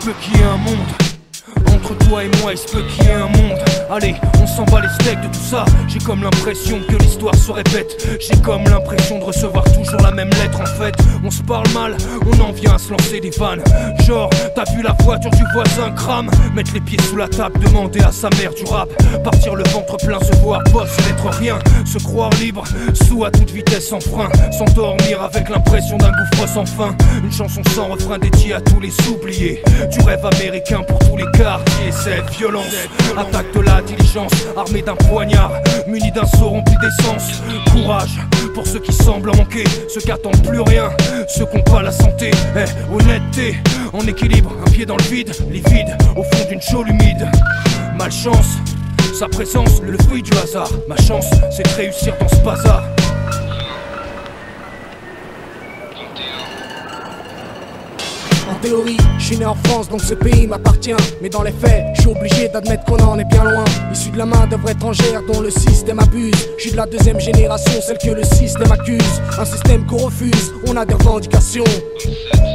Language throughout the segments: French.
peut qu'il y ait un monde. Entre toi et moi, il se peut qu'il y ait un monde. Allez, on s'en bat les steaks de tout ça. J'ai comme l'impression que l'histoire se répète. J'ai comme l'impression de recevoir toujours la même lettre. En fait, on se parle mal, on en vient à se lancer des vannes. Genre, t'as vu la voiture du voisin crame, mettre les pieds sous la table, demander à sa mère du rap, partir le ventre plein, se voir boss, n'être rien, se croire libre, sous à toute vitesse sans frein, s'endormir avec l'impression d'un gouffre sans fin. Une chanson sans refrain dédiée à tous les oubliés du rêve américain pour tous les quartiers. Cette violence, attaque de la diligence, armée d'un poignard, muni d'un seau rempli d'essence. Courage pour ceux qui semblent en manquer, ceux qui attendent plus rien, ceux qui n'ont pas la santé. Honnêteté, en équilibre, un pied dans le vide, livide, au fond d'une chaude humide. Malchance, sa présence, le fruit du hasard. Ma chance, c'est de réussir dans ce bazar. En théorie, je suis né en France donc ce pays m'appartient. Mais dans les faits, je suis obligé d'admettre qu'on en est bien loin. Issu de la main d'œuvres étrangères dont le système abuse. Je suis de la deuxième génération, celle que le système accuse. Un système qu'on refuse, on a des revendications.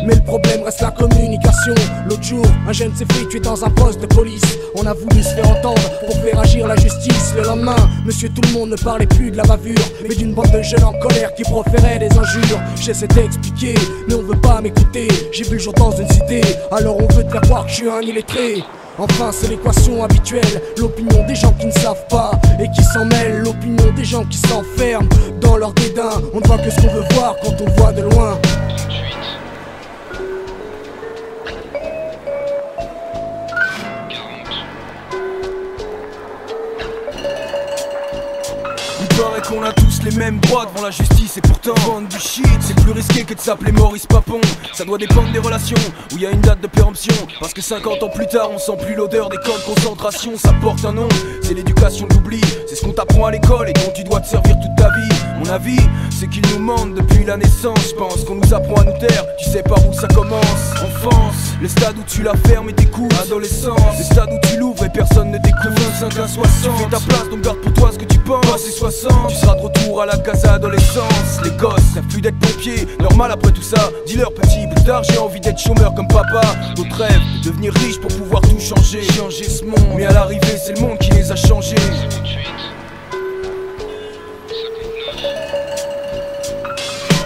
Mais le problème reste la communication. L'autre jour, un jeune s'est fait tuer dans un poste de police. On a voulu se faire entendre pour faire agir la justice. Le lendemain, monsieur tout le monde ne parlait plus de la bavure, mais d'une bande de jeunes en colère qui proféraient des injures. J'essaie d'expliquer, mais on veut pas m'écouter. J'ai vu le jour dans une cité, alors on veut te faire croire que je suis un illettré. Enfin c'est l'équation habituelle, l'opinion des gens qui ne savent pas et qui s'en mêlent, l'opinion des gens qui s'enferment dans leur dédain. On ne voit que ce qu'on veut voir quand on voit de loin. Il paraît qu'on a tous les mêmes droits devant la justice et pourtant vendre du shit, c'est plus risqué que de s'appeler Maurice Papon. Ça doit dépendre des relations où il y a une date de péremption, parce que 50 ans plus tard on sent plus l'odeur des camps de concentration. Ça porte un nom, c'est l'éducation de l'oubli. C'est ce qu'on t'apprend à l'école et dont tu dois te servir toute ta vie. Mon avis, c'est qu'ils nous mentent depuis la naissance. Je pense qu'on nous apprend à nous taire, tu sais par où ça commence. Enfance, le stade où tu la fermes et t'écoutes. Adolescence, le stade où tu l'ouvres et personne ne t'écoute. 25 à 60, tu fais ta place donc garde pour toi ce que tu penses. Passé 60, tu seras de retour à la case adolescence. Les gosses rêvent plus d'être pompier, normal après tout ça. Dis-leur petit, plus tard j'ai envie d'être chômeur comme papa. D'autres rêvent de devenir riche pour pouvoir tout changer. Changer ce monde, mais à l'arrivée c'est le monde qui les a changés.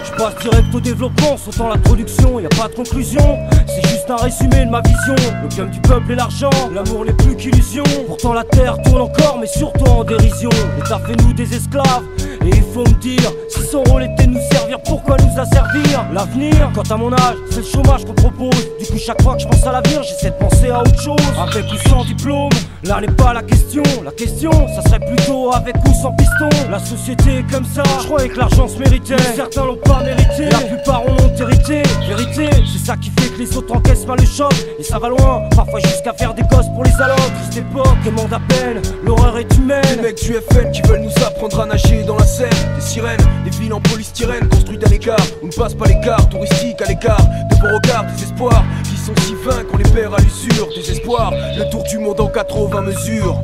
Je passe direct au développement, sautant l'introduction, y a pas de conclusion. C'est juste un résumé de ma vision. L'opium du peuple et l'argent, l'amour n'est plus qu'illusion. Pourtant la terre tourne encore, mais surtout en dérision. L'État fait nous des esclaves, et il faut me dire, si son rôle était de nous servir, pourquoi nous asservir? L'avenir, quant à mon âge, c'est le chômage qu'on propose. Du coup chaque fois que je pense à l'avenir, j'essaie de penser à autre chose. Avec ou sans diplôme, là n'est pas la question. La question, ça serait plutôt avec ou sans piston. La société est comme ça, je croyais que l'argent se méritait, mais certains l'ont pas mérité. La plupart en ont hérité. Vérité, c'est ça qui fait que les autres encaissent mal le choc. Et ça va loin, parfois jusqu'à faire des gosses pour les allocs. Triste époque, demande à peine, l'horreur est humaine. Des mecs du FN qui veulent nous apprendre à nager dans la Seine. Des sirènes, des villes en polystyrène construites à l'écart, où ne passe pas les cars touristiques à l'écart. De beaux regards, des espoirs qui sont si vains qu'on les perd à l'usure. Des espoirs, le tour du monde en 80 mesures.